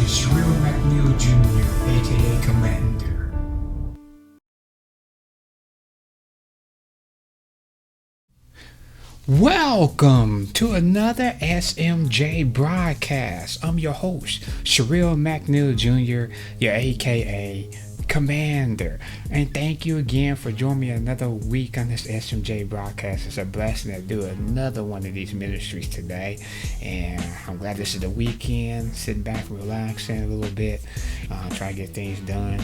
is Real McNeil Jr., aka Commander. Welcome to another SMJ broadcast. I'm your host, Sherrill McNeil Jr., your aka Commander. And thank you again for joining me another week on this SMJ broadcast. It's a blessing to do another one of these ministries today. And I'm glad this is the weekend, sitting back, relaxing a little bit, try to get things done.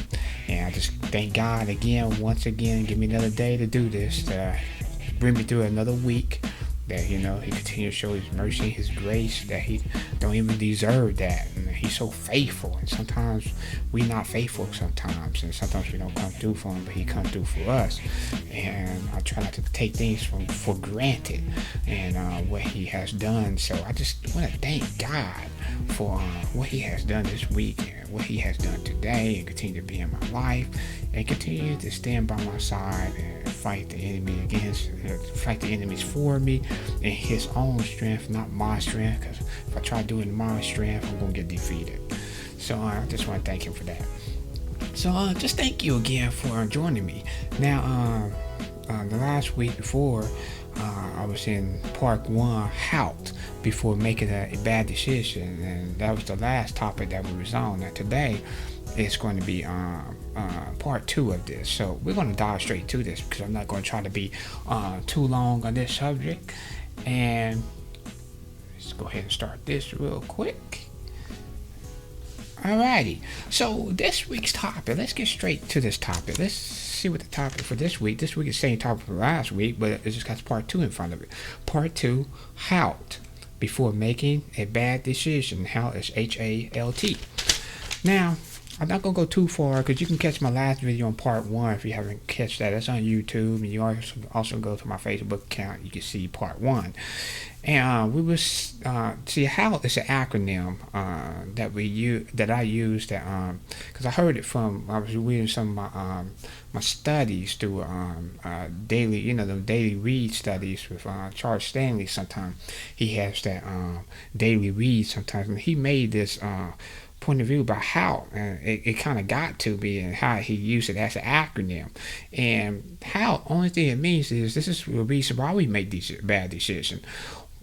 And I just thank God again, once again, give me another day to do this, to bring me through another week. That he continues to show his mercy, his grace, that he don't even deserve that, and he's so faithful. And sometimes we not faithful sometimes, and sometimes we don't come through for him, but he come through for us. And I try not to take things for granted, and what he has done. So I just want to thank God for what he has done this week, and what he has done today, and continue to be in my life, and continue to stand by my side and fight the enemies for me in his own strength, not my strength, because if I try doing my strength, I'm going to get defeated. So I just want to thank him for that. So just thank you again for joining me. Now, the last week before, I was in part 1, Halt, before making a bad decision, and that was the last topic that we was on. Now today, it's going to be part 2 of this. So we're going to dive straight to this, because I'm not going to try to be too long on this subject. And let's go ahead and start this real quick. Alrighty, so this week's topic, let's get straight to this topic. Let's see what the topic for this week. This week is the same topic for last week, but it just got part 2 in front of it. Part 2, Halt, before making a bad decision. Halt is H-A-L-T. Now, I'm not going to go too far, because you can catch my last video on part 1 if you haven't catch that. It's on YouTube, and you also go to my Facebook account. You can see part 1. And we was see, Halt is an acronym that I used because I heard it from, I was reading some of my studies through daily, the daily read studies with Charles Stanley. Sometimes he has that daily read sometimes, and he made this point of view about how it kind of got to me, and how he used it as an acronym. And how, only thing it means is this is the reason why we make these bad decisions.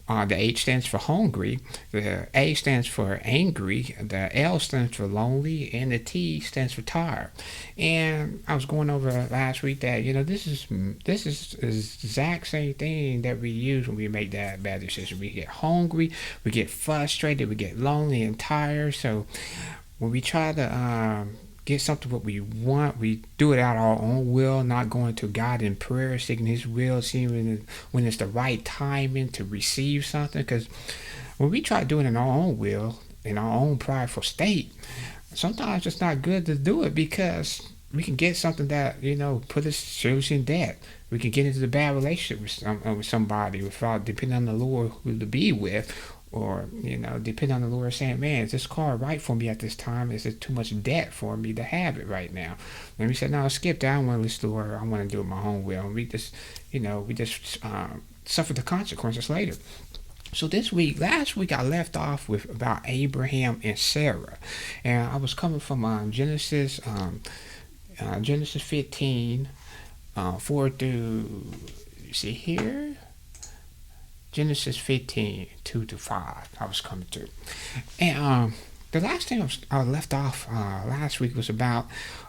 The H stands for hungry, the A stands for angry, the L stands for lonely, and the T stands for tired. And I was going over last week that this is the exact same thing that we use when we make that bad decision. We get hungry, we get frustrated, we get lonely and tired. So when we try to get something what we want, we do it out of our own will, not going to God in prayer, seeking his will, seeing when it's the right timing to receive something. Because when we try doing it in our own will, in our own prideful state, sometimes it's not good to do it, because we can get something that put us seriously in debt. We can get into the bad relationship with somebody without depending on the Lord who to be with. Or, depending on the Lord, saying, man, is this car right for me at this time? Is it too much debt for me to have it right now? And we said, no, skip that. I want to listen to Lord. I want to do it my own will. And we just suffer the consequences later. So last week I left off with about Abraham and Sarah. And I was coming from Genesis 15, 4 through, you see here? Genesis 15, 2 to 5, I was coming through. And the last thing I left off last week was about,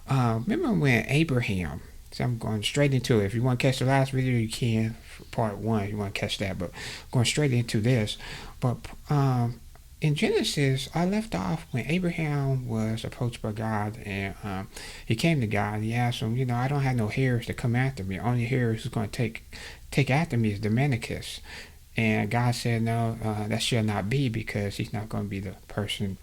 remember when Abraham, so I'm going straight into it. If you want to catch the last video, you can, for part 1, if you want to catch that, but going straight into this. But in Genesis, I left off when Abraham was approached by God, and he came to God, and he asked him, I don't have no heirs to come after me. Only heirs who's going to take after me is Dominicus. And God said, no, that shall not be, because he's not going to be the person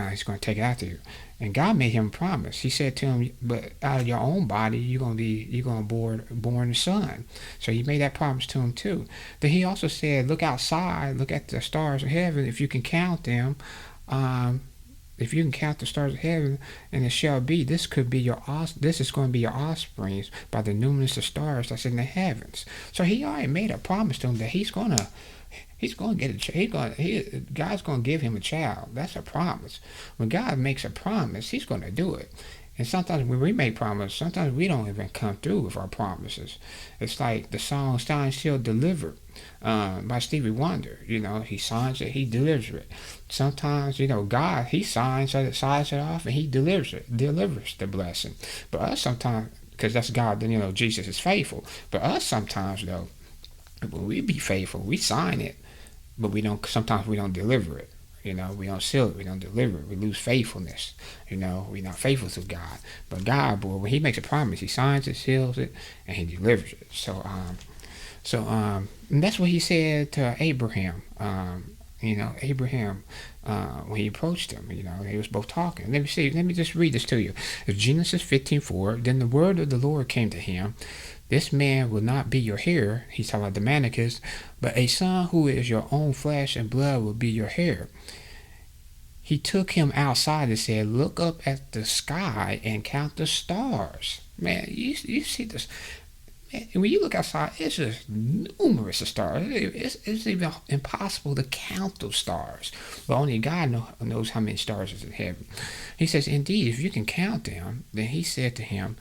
he's going to take after you. And God made him a promise. He said to him, but out of your own body, you're going to born a son. So he made that promise to him too. Then he also said, look outside, look at the stars of heaven, if you can count them. If you can count the stars of heaven, and it shall be, this is going to be your offspring by the numerous of stars that's in the heavens. So he already made a promise to him that he's going to He's going to get a God's going to give him a child. That's a promise. When God makes a promise, He's going to do it. And sometimes when we make promises, sometimes we don't even come through with our promises. It's like the song "Signed, Sealed, Delivered" by Stevie Wonder. He signs it, He delivers it. Sometimes, God, He signs it off, and He delivers the blessing. But us sometimes, because that's God, Jesus is faithful. But us sometimes, though, when we be faithful, we sign it, but sometimes we don't deliver it. We don't seal it, we don't deliver it, we lose faithfulness. We're not faithful to God. But God, boy, when He makes a promise, He signs it, seals it, and He delivers it. And that's what He said to Abraham. Abraham, when He approached him, they was both talking. Let me just read this to you. It's Genesis 15:4. Then the word of the Lord came to him. This man will not be your heir, he's talking about the Damascus, but a son who is your own flesh and blood will be your heir. He took him outside and said, look up at the sky and count the stars. Man, you see this. Man, when you look outside, it's just numerous of stars. It's even impossible to count those stars. But only God knows how many stars is in heaven. He says, indeed, if you can count them, then he said to him,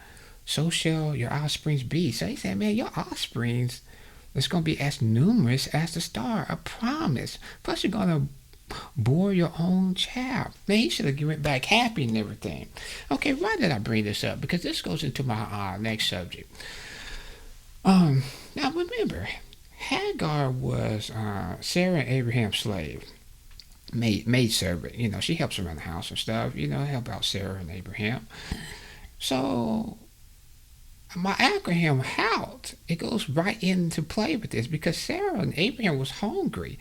so shall your offsprings be. So he said, man, your offsprings is going to be as numerous as the star. A promise. Plus, you're going to bore your own child. Man, he should have went back happy and everything. Okay, why did I bring this up? Because this goes into my next subject. Now remember, Hagar was Sarah and Abraham's slave, maid servant. She helps around the house and stuff. Help out Sarah and Abraham. So my acronym Halt, it goes right into play with this because Sarah and Abraham was hungry.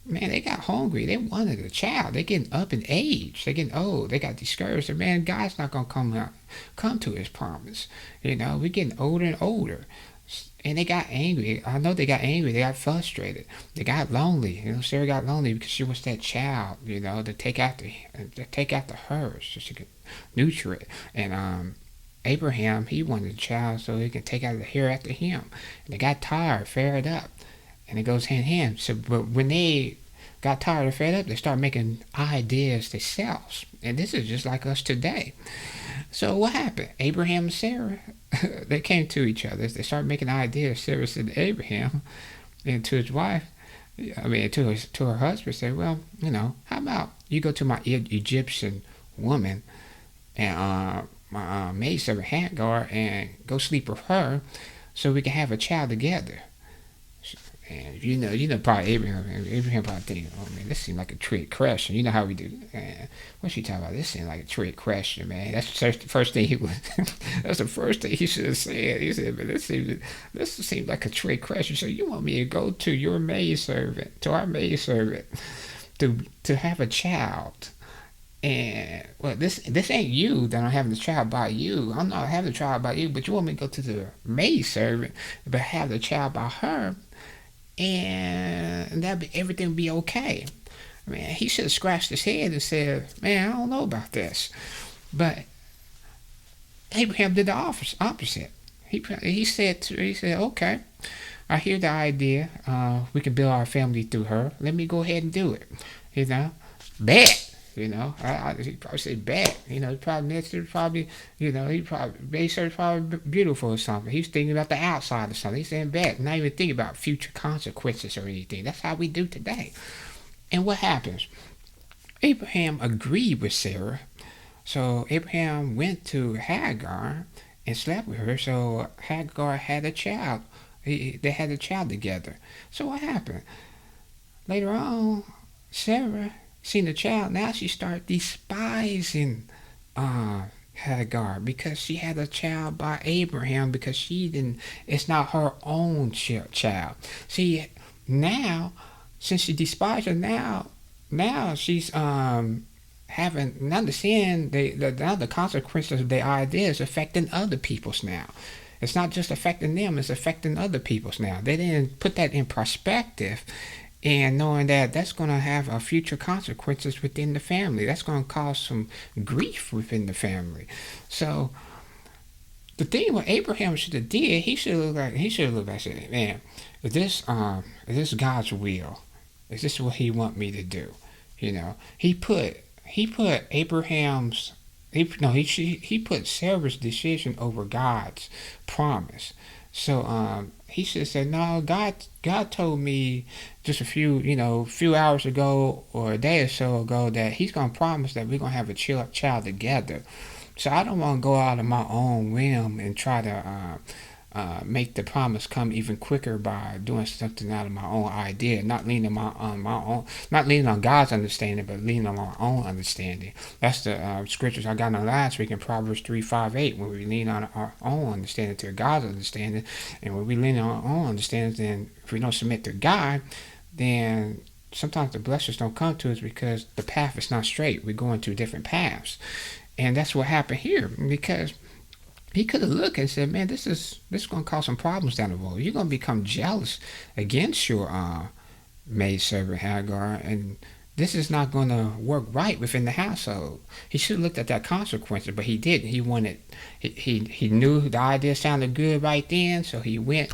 Man, they got hungry. They wanted a child. They're getting up in age. They're getting old. They got discouraged. And man, God's not gonna come to His promise. We're getting older and older. And they got angry. I know they got angry. They got frustrated. They got lonely. Sarah got lonely because she was that child. To take after her, so she could nurture it. And Abraham, he wanted a child so he could take out the hair after him. And they got tired, fed up, and it goes hand in hand. So, but when they got tired and fed up, they started making ideas themselves. And this is just like us today. So what happened? Abraham and Sarah, they came to each other. They started making ideas. Sarah said to Abraham and to his wife, to her husband, said, well, how about you go to my Egyptian woman and my maidservant Hagar and go sleep with her so we can have a child together. And probably Abraham probably thinking, oh man, this seems like a trick question. You know how we do. What's she talking about? This seems like a trick question, man. That's the first thing that's the first thing he should have said. He said, but this seems like a trick question. So you want me to go to your maidservant, to our maidservant, to have a child? And well, this ain't you that I'm having the child by you. I'm not having the child by you, but you want me to go to the maidservant, but have the child by her, and everything would be okay. Man, he should have scratched his head and said, man, I don't know about this. But Abraham did the opposite. He said, okay, I hear the idea. We can build our family through her. Let me go ahead and do it. Bet. He probably said bet. He probably Baser probably beautiful or something. He's thinking about the outside or something. He's saying bet, not even thinking about future consequences or anything. That's how we do today. And what happens? Abraham agreed with Sarah. So Abraham went to Hagar and slept with her. So Hagar had a child. They had a child together. So what happened? Later on, Sarah seen the child. Now she started despising Hagar because she had a child by Abraham because it's not her own child. See, now since she despised her, now she's having now the sin, the consequences of their ideas affecting other people's now. It's not just affecting them, it's affecting other people's now. They didn't put that in perspective and knowing that that's going to have future consequences within the family. That's going to cause some grief within the family. So The thing what Abraham should have did, he should have looked back and said, man, is this God's will? Is this what He want me to do? You know, he put Abraham's he no he put Sarah's decision over God's promise. So he should have said, no, God told me just a few hours ago or a day or so ago that He's gonna promise that we're gonna have a child together. So I don't want to go out on my own whim and try to make the promise come even quicker by doing something out of my own idea, not leaning on God's understanding, but leaning on my own understanding. That's the scriptures I got on last week in Proverbs 3:5-8. When we lean on our own understanding to God's understanding, and when we lean on our own understanding, then if we don't submit to God, then sometimes the blessings don't come to us because the path is not straight. We're going to different paths. And that's what happened here, because he could have looked and said, man, this is going to cause some problems down the road. You're going to become jealous against your maidservant Hagar, and this is not going to work right within the household. He should have looked at that consequences, but he didn't. He knew the idea sounded good right then, so he went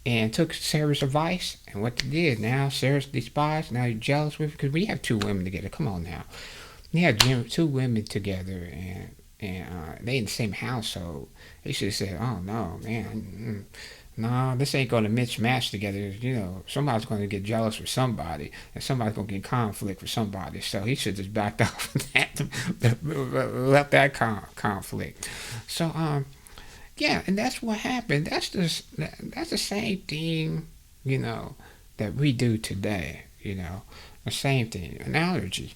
and took Sarah's advice, and what he did, now Sarah's despised, now you're jealous with her, because we have two women together. Come on now. You had two women together, and they in the same household. They should have said, "Oh no, man, no, this ain't going to match together. You know, somebody's going to get jealous with somebody, and somebody's going to get in conflict with somebody." So he should just backed off of that, left that conflict. So yeah, and that's what happened. That's the same thing, that we do today. The same thing, an allergy.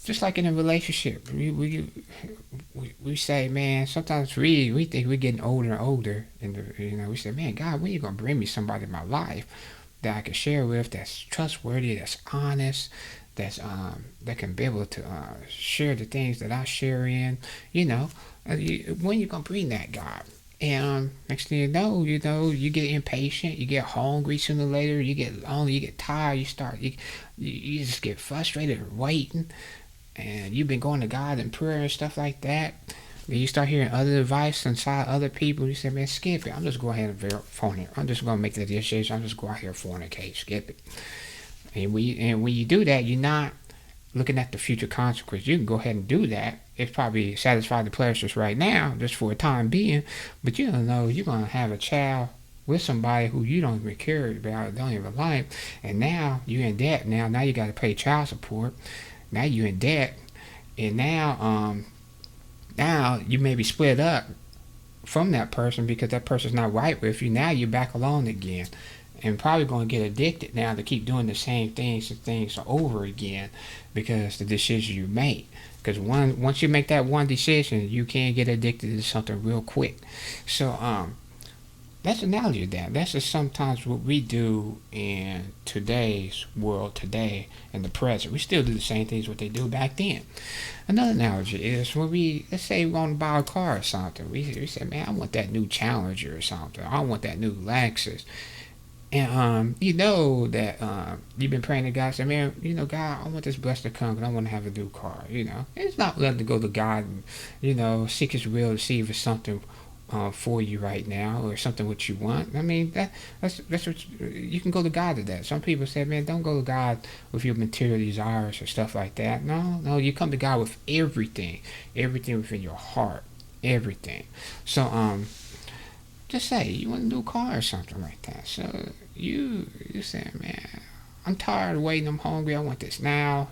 Just like in a relationship, we say, man, sometimes we think we're getting older and older, and we say, man, God, when you gonna bring me somebody in my life that I can share with, that's trustworthy, that's honest, that can be able to share the things that I share in, when you gonna bring that, God? And next thing you know, you get impatient, you get hungry sooner or later, you get lonely, you get tired, you just get frustrated waiting. And you've been going to God in prayer and stuff like that, then you start hearing other advice inside other people. You say, man, skip it. I'm just going ahead and fornicate. I'm just going to make the decision. I'm just going out here and fornicate. Skip it. And when you do that, you're not looking at the future consequences. You can go ahead and do that. It's probably satisfy the pleasures right now, just for a time being. But you don't know you're going to have a child with somebody who you don't even care about, don't even like. And now you're in debt. Now you got to pay child support. Now you're in debt, and now you may be split up from that person because that person's not right with you. Now you're back alone again, and probably going to get addicted now to keep doing the same things over again because the decision you made. Because once you make that one decision, you can get addicted to something real quick. So that's an analogy of that. That's just sometimes what we do in today's world today, in the present. We still do the same things what they do back then. Another analogy is when let's say we want to buy a car or something. We say, man, I want that new Challenger or something. I want that new Lexus. And that you've been praying to God, say, man, God, I want this blessing to come because I want to have a new car. It's not letting to go to God and seek His will to see if it's something for you right now, or something what you want. I mean, that's what you can go to God to that. Some people say, man, don't go to God with your material desires or stuff like that. No, you come to God with everything within your heart, everything. So just say you want a new car or something like that. So you say, man, I'm tired of waiting, I'm hungry, I want this now.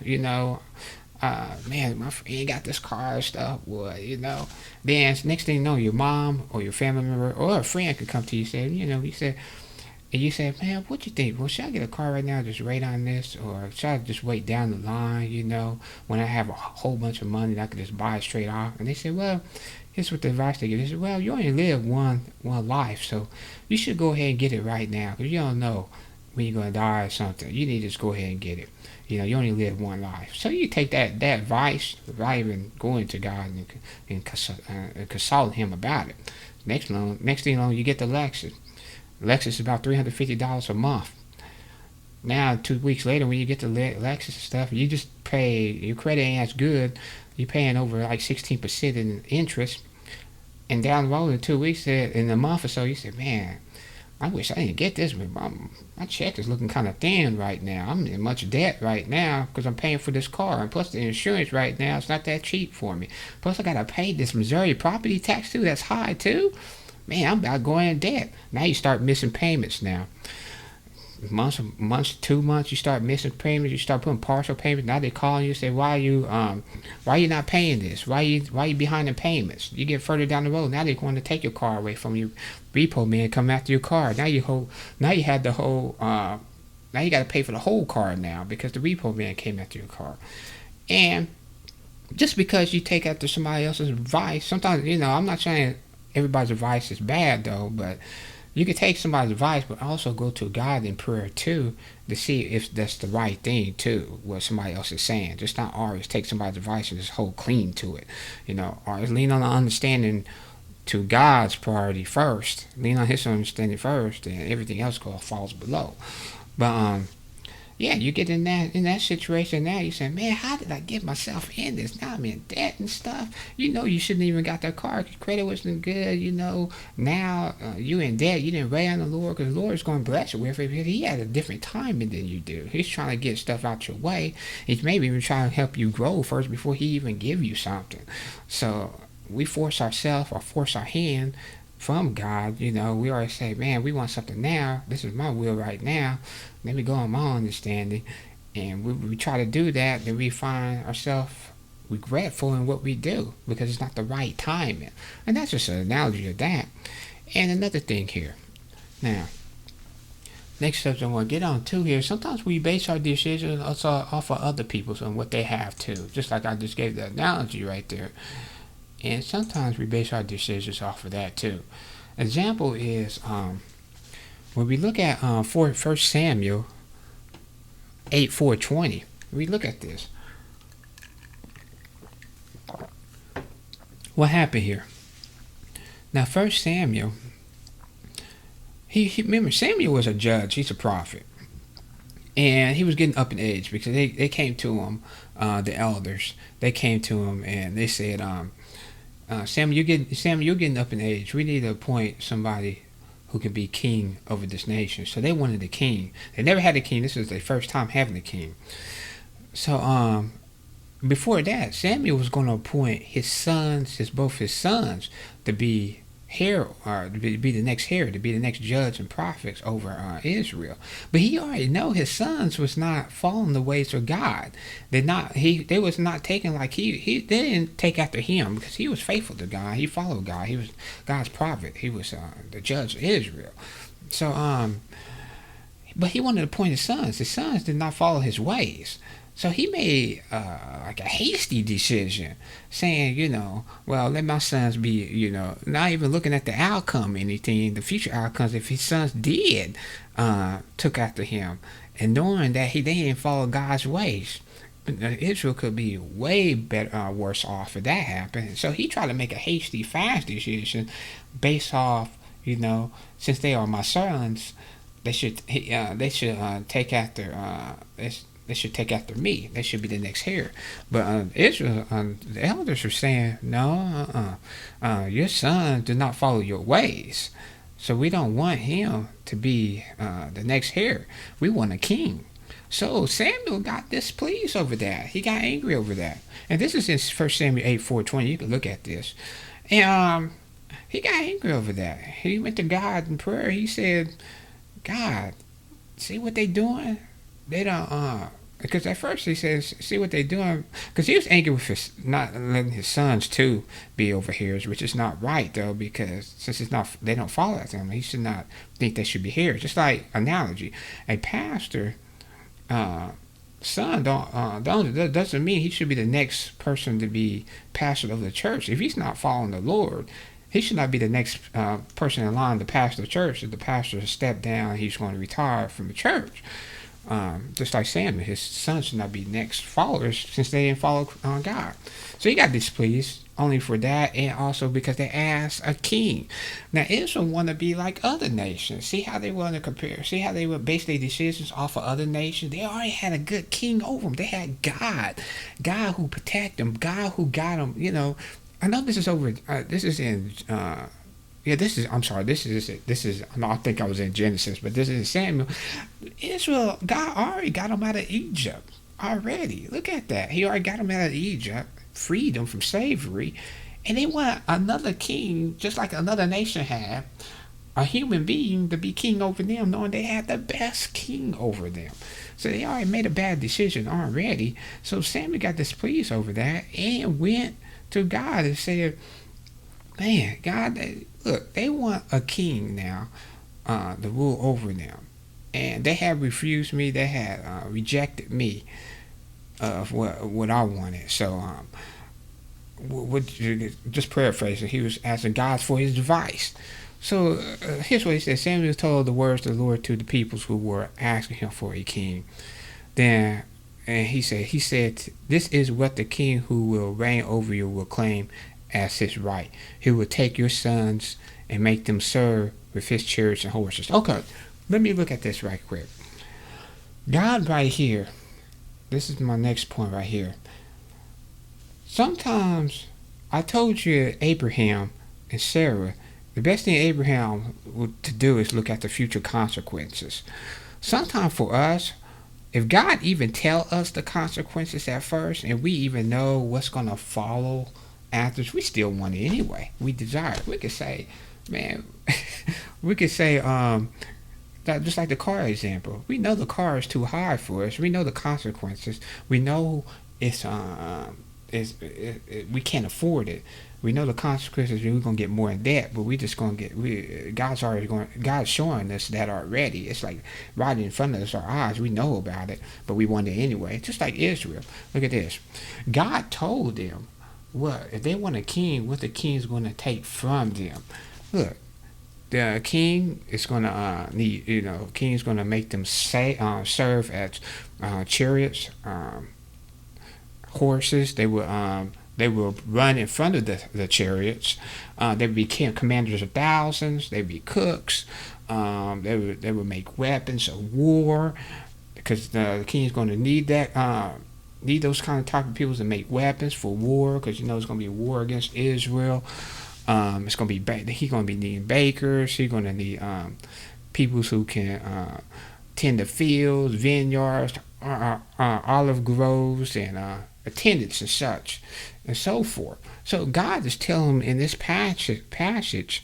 Man, my friend got this car and stuff, Then next thing you know, your mom or your family member or a friend could come to you and you say, man, what you think? Well, should I get a car right now, just wait on this, or should I just wait down the line, when I have a whole bunch of money that I could just buy it straight off? And they say, well, here's what the advice they give. They say, well, you only live one life, so you should go ahead and get it right now, because you don't know when you're going to die or something. You need to just go ahead and get it. You only live one life. So you take that advice without even going to God and consulting Him about it. Next thing you know, you get the Lexus. Lexus is about $350 a month. Now, 2 weeks later, when you get the Lexus stuff, you just pay, your credit ain't as good. You're paying over like 16% in interest. And down the road in 2 weeks, in a month or so, you said, man, I wish I didn't get this, but my check is looking kind of thin right now. I'm in much debt right now because I'm paying for this car. And plus the insurance right now, it's not that cheap for me. Plus I got to pay this Missouri property tax too. That's high too. Man, I'm about going in debt. Now you start missing payments now. Months, 2 months, you start missing payments. You start putting partial payments. Now they call you, say, why are you not paying this? Why you behind in payments? You get further down the road. Now they're going to take your car away from you. Repo man come after your car. Now you had the whole. Now you got to pay for the whole car now because the repo man came after your car. And just because you take after somebody else's advice, sometimes I'm not saying everybody's advice is bad though, but you can take somebody's advice, but also go to God in prayer too to see if that's the right thing too, what somebody else is saying. Just not always take somebody's advice and just hold clean to it, Always lean on the understanding to God's priority first. Lean on His understanding first, and everything else falls below. But yeah, you get in that situation now. You say, man, how did I get myself in this? Now I'm in debt and stuff. You shouldn't even got that car. Credit wasn't good. Now you in debt. You didn't rely on the Lord because the Lord is going to bless you with it. He had a different timing than you do. He's trying to get stuff out your way. He's maybe even trying to help you grow first before He even give you something. So we force ourselves or force our hand from God. We always say, man, we want something now. This is my will right now. Let me go on my understanding. And we try to do that, then we find ourselves regretful in what we do because it's not the right timing. And that's just an analogy of that. And another thing here. Now, next steps I want to get on to here. Sometimes we base our decisions also off of other people's and what they have too. Just like I just gave the analogy right there. And sometimes we base our decisions off of that too. Example is when we look at 1 Samuel 8:4-20, we look at this. What happened here? Now 1 Samuel, he remember Samuel was a judge, he's a prophet. And he was getting up in age because they came to him, the elders, they came to him and they said, Samuel, you're getting up in age. We need to appoint somebody who can be king over this nation. So they wanted a king. They never had a king. This was their first time having a king. So before that, Samuel was going to appoint both his sons to be to be the next heir, to be the next judge and prophets over Israel. But he already know his sons was not following the ways of God. They was not taking they didn't take after him because he was faithful to God. He followed God. He was God's prophet. He was the judge of Israel. So but he wanted to appoint his sons. His sons did not follow his ways. So he made a hasty decision, saying, well, let my sons be, not even looking at the outcome, anything, the future outcomes. If his sons did took after him, and knowing that they didn't follow God's ways, Israel could be way better, worse off if that happened. So he tried to make a hasty, fast decision based off, since they are my sons, they should take after. They should take after me. They should be the next heir. But Israel, the elders are saying, no, your son did not follow your ways. So we don't want him to be the next heir. We want a king. So Samuel got displeased over that. He got angry over that. And this is in 1 Samuel 8:4-20. You can look at this. And he got angry over that. He went to God in prayer. He said, God, see what they doing? They don't, because at first he says, see what they're doing, because he was angry with not letting his sons too be overhears, which is not right though, because since they don't follow that them, he should not think they should be here. Just like analogy, a pastor son doesn't mean he should be the next person to be pastor of the church. If he's not following the Lord, he should not be the next person in line to pastor the church. If the pastor stepped down, he's going to retire from the church. Just like Samuel, his sons should not be next followers since they didn't follow God. So he got displeased only for that, and also because they asked a king. Now Israel want to be like other nations. See how they want to compare. See how they would base their decisions off of other nations. They already had a good king over them. They had God who protect them, God who got them. I know this is over. This is in. Yeah, this is. I'm sorry. This is. This is. No, I think I was in Genesis, but this is Samuel. Israel. God already got them out of Egypt. Already. Look at that. He already got them out of Egypt, freed them from slavery, and they want another king, just like another nation had, a human being to be king over them, knowing they had the best king over them. So they already made a bad decision already. So Samuel got displeased over that and went to God and said, "Man, God, look, they want a king now to rule over them, and they have refused me. They had rejected me of what I wanted. So, just paraphrasing, he was asking God for his advice." So here's what he said: Samuel told the words of the Lord to the peoples who were asking him for a king. Then, and he said, "This is what the king who will reign over you will claim as his right. He will take your sons and make them serve with his chariots and horses." Okay, let me look at this right quick. God right here, this is my next point right here. Sometimes, I told you Abraham and Sarah, the best thing Abraham to do is look at the future consequences. Sometimes for us, if God even tell us the consequences at first, and we even know what's going to follow after, we still want it anyway. We desire it. We could say, man, we could say, that just like the car example. We know the car is too high for us. We know the consequences. We know we can't afford it. We know the consequences. We're gonna get more in debt, but we just gonna get. God's showing us that already. It's like right in front of us, our eyes. We know about it, but we want it anyway. Just like Israel. Look at this. God told them what if they want a king, what the king is going to take from them. Look, the king is going to need. King is going to make them serve as chariots, horses. They will run in front of the chariots. They would be commanders of thousands. They would be cooks. They would make weapons of war, because the king is going to need that. Need those kind of type of people to make weapons for war, because it's going to be a war against Israel. It's going to be he's going to be needing bakers. He's going to need people who can tend the fields, vineyards, olive groves, and attendants and such, and so forth. So God is telling him in this passage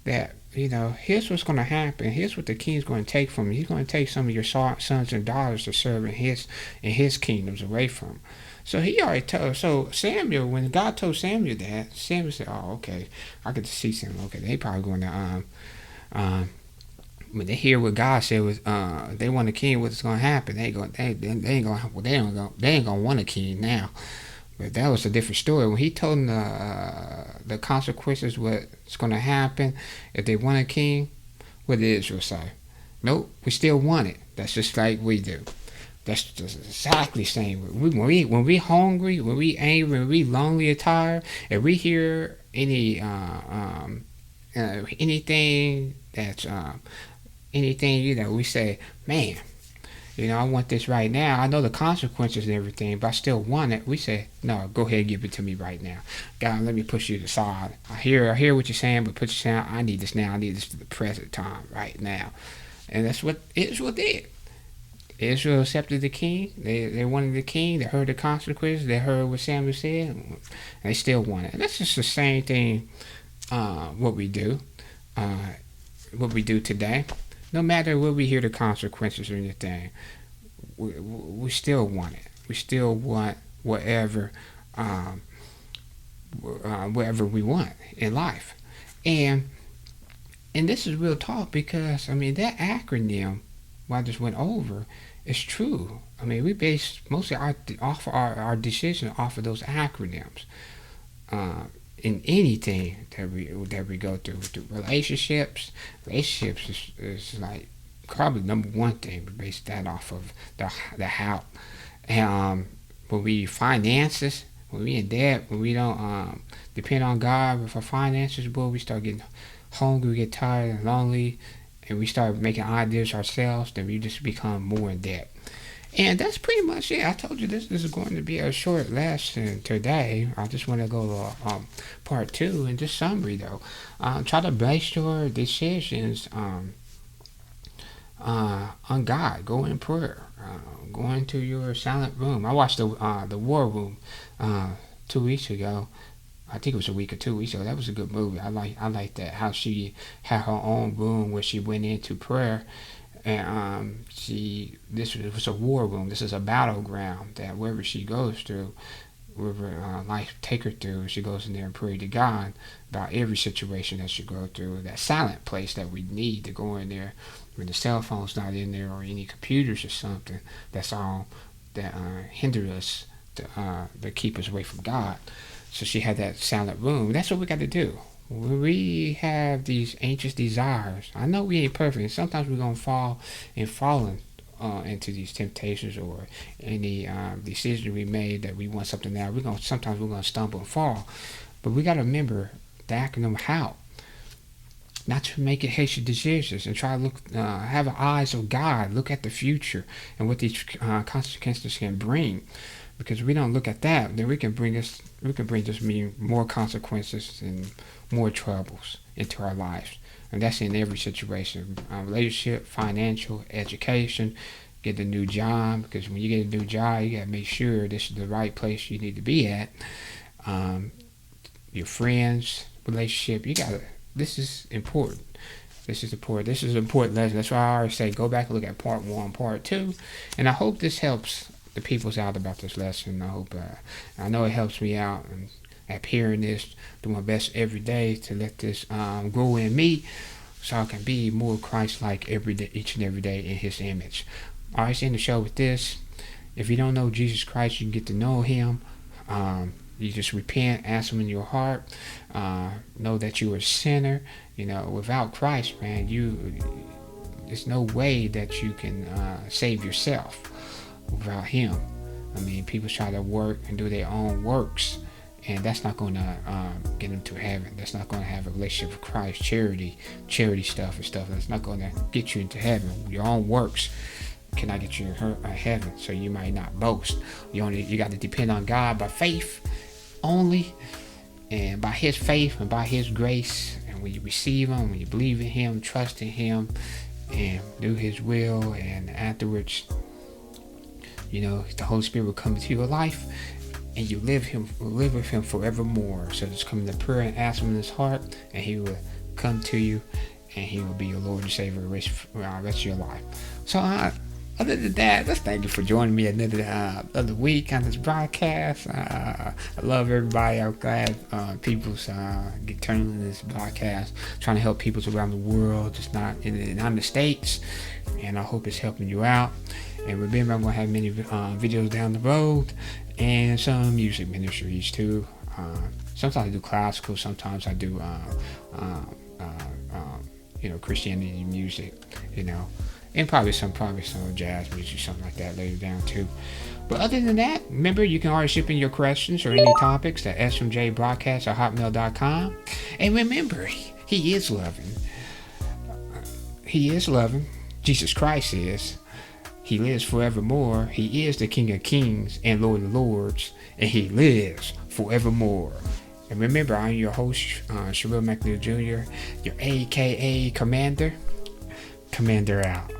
that here's what's going to happen. Here's what the king's going to take from you. He's going to take some of your sons and daughters to serve in his kingdoms away from him. So he already told. So Samuel, when God told Samuel that, Samuel said, "Oh, okay, I get to see Samuel. Okay, they probably going to when they hear what God said was they want a king, what's going to happen? They ain't gonna want a king now." But that was a different story. When he told them the consequences, what's going to happen if they want a king, what did Israel say? Nope, we still want it. That's just like we do. That's just exactly the same. When we hungry, when we angry, when we lonely or tired, if we hear anything that's anything, we say, "Man, I want this right now. I know the consequences and everything, but I still want it." We say, "No, go ahead and give it to me right now. God, let me push you aside. I hear what you're saying, but put you saying, I need this now. I need this for the present time, right now." And that's what Israel did. Israel accepted the king. They wanted the king. They heard the consequences. They heard what Samuel said, and they still want it. And that's just the same thing. What we do today. No matter what we hear the consequences or anything, we still want it. We still want whatever we want in life. And this is real talk, because that acronym what I just went over is true. We base mostly our decision off of those acronyms. In anything that we go through relationships is like probably number one thing. We base that off of the Halt. And when we finances, when we in debt, when we don't depend on God for finances, boy, we start getting hungry, we get tired and lonely, and we start making ideas ourselves. Then we just become more in debt. And that's pretty much it. I told you this is going to be a short lesson today. I just want to go to part two and just summary though. Try to base your decisions on God. Go in prayer. Go into your silent room. I watched the War Room 2 weeks ago. I think it was a week or 2 weeks ago. That was a good movie. I like that. How she had her own room where she went into prayer, and this was a war room. This is a battleground that wherever she goes through, wherever life take her through, she goes in there and pray to God about every situation that she go through. That silent place that we need to go in there when the cell phone's not in there or any computers or something. That's all that hinder us to keep us away from God. So she had that silent room. That's what we got to do. When we have these anxious desires, I know we ain't perfect. And sometimes we're gonna fall into these temptations or any decision we made that we want something now. Sometimes we're gonna stumble and fall. But we got to remember the acronym HALT. Not to make hasty decisions and try to have the eyes of God, look at the future and what these consequences can bring. Because if we don't look at that, then we can bring just more consequences and more troubles into our lives. And that's in every situation, relationship, financial, education, get a new job. Because when you get a new job, you got to make sure this is the right place you need to be at. Your friends, relationship, this is important. This is important. This is an important lesson. That's why I always say go back and look at part 1, part 2. And I hope this helps the people's out about this lesson. I know it helps me out and at hearing this, do my best every day to let this grow in me so I can be more Christ-like every day, each and every day in his image. All right, end the show with this. If you don't know Jesus Christ, you can get to know him. You just repent, ask him in your heart, know that you're a sinner. Without Christ, man, there's no way that you can save yourself without him. I mean, people try to work and do their own works, and that's not going to get them to heaven. That's not going to have a relationship with Christ. Charity stuff and stuff. That's not going to get you into heaven. Your own works cannot get you in heaven, so you might not boast. You got to depend on God by faith only, and by his faith and by his grace. And when you receive him, when you believe in him, trust in him, and do his will, and afterwards, the Holy Spirit will come into your life, and you live with him forevermore. So just come into prayer and ask him in his heart, and he will come to you, and he will be your Lord and Savior the rest of your life. So other than that, let's thank you for joining me another week on this broadcast. I love everybody. I'm glad people's get turning into this broadcast, trying to help people around the world, just not in the States. And I hope it's helping you out. And remember, I'm going to have many videos down the road and some music ministries too. Sometimes I do classical, sometimes I do Christianity music, and probably some jazz music, something like that later down too. But other than that, remember, you can always ship in your questions or any topics at smjbroadcast@hotmail.com. And remember, he is loving. He is loving. Jesus Christ is. He lives forevermore. He is the King of Kings and Lord of Lords, and he lives forevermore. And remember, I'm your host, Sherrill McNeil Jr., your AKA Commander. Commander out.